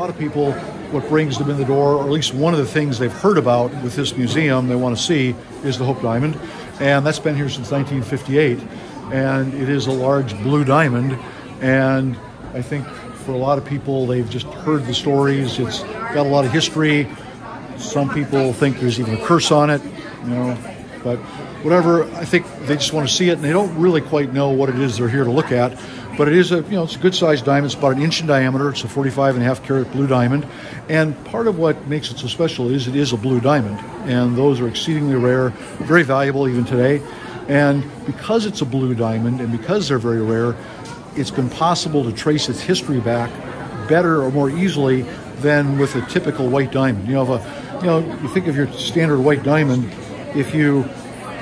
lot of people, what brings them in the door, or at least one of the things they've heard about with this museum they want to see, is the Hope Diamond. And that's been here since 1958. And it is a large blue diamond. And I think for a lot of people, they've just heard the stories. It's got a lot of history. Some people think there's even a curse on it, but whatever, I think they just want to see it, and they don't really quite know what it is they're here to look at. But it is it's a good-sized diamond. It's about an inch in diameter. It's a 45.5 carat blue diamond. And part of what makes it so special is it is a blue diamond. And those are exceedingly rare, very valuable even today. And because it's a blue diamond and because they're very rare, it's been possible to trace its history back better or more easily than with a typical white diamond. You think of your standard white diamond, if you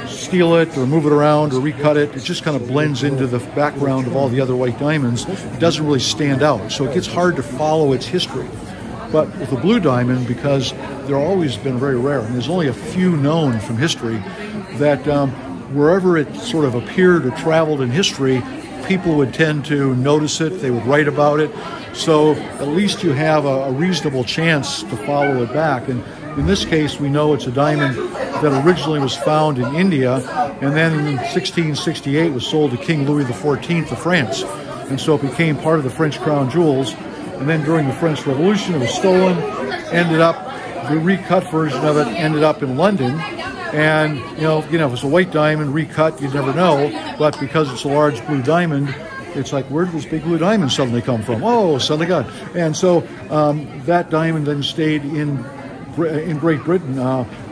steal it or move it around or recut it, it just kind of blends into the background of all the other white diamonds. It doesn't really stand out, so it gets hard to follow its history. But with the blue diamond, because they're always been very rare, and there's only a few known from history, that wherever it sort of appeared or traveled in history, people would tend to notice it, they would write about it, so at least you have a reasonable chance to follow it back. And in this case, we know it's a diamond that originally was found in India, and then in 1668 was sold to King Louis XIV of France. And so it became part of the French crown jewels. And then during the French Revolution, it was stolen, the recut version of it ended up in London. And, if it's a white diamond recut, you'd never know. But because it's a large blue diamond, it's like, where did this big blue diamond suddenly come from? Oh, suddenly got. And so that diamond then stayed in Great Britain.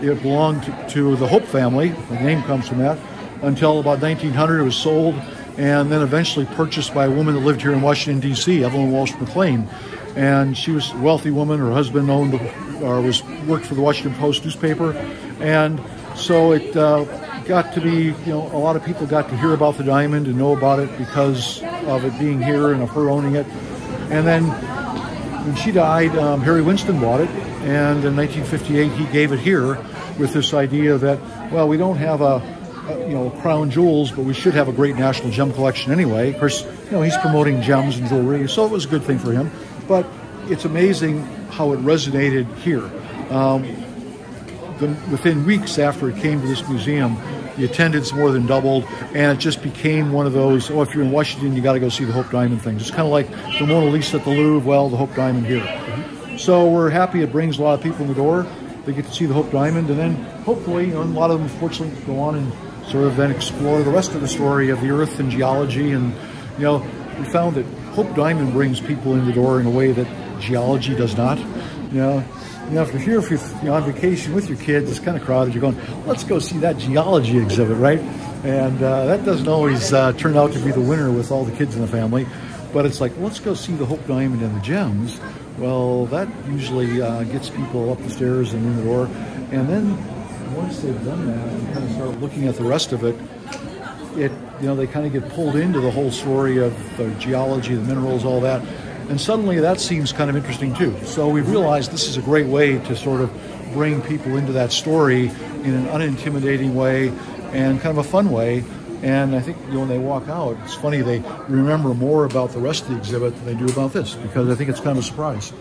It belonged to the Hope family. The name comes from that. Until about 1900, it was sold, and then eventually purchased by a woman that lived here in Washington, D.C., Evelyn Walsh McLean. And she was a wealthy woman. Her husband worked for the Washington Post newspaper. And so it got to be, a lot of people got to hear about the diamond and know about it because of it being here and of her owning it. And then when she died, Harry Winston bought it. And in 1958, he gave it here with this idea that, well, we don't have crown jewels, but we should have a great national gem collection anyway. Of course, he's promoting gems and jewelry, so it was a good thing for him. But it's amazing how it resonated here. Within weeks after it came to this museum, the attendance more than doubled, and it just became one of those, if you're in Washington, you got to go see the Hope Diamond things. It's kind of like the Mona Lisa at the Louvre, well, the Hope Diamond here. So we're happy it brings a lot of people in the door. They get to see the Hope Diamond, and then hopefully, a lot of them, fortunately, go on and sort of then explore the rest of the story of the Earth and geology. And, we found that Hope Diamond brings people in the door in a way that geology does not. If you're here, if you're on vacation with your kids, it's kind of crowded. You're going, let's go see that geology exhibit, right? And that doesn't always turn out to be the winner with all the kids in the family. But it's like, let's go see the Hope Diamond and the gems. Well, that usually gets people up the stairs and in the door. And then once they've done that and kind of start looking at the rest of it, they kind of get pulled into the whole story of the geology, the minerals, all that. And suddenly that seems kind of interesting too. So we realized this is a great way to sort of bring people into that story in an unintimidating way and kind of a fun way. And I think when they walk out, it's funny, they remember more about the rest of the exhibit than they do about this, because I think it's kind of a surprise.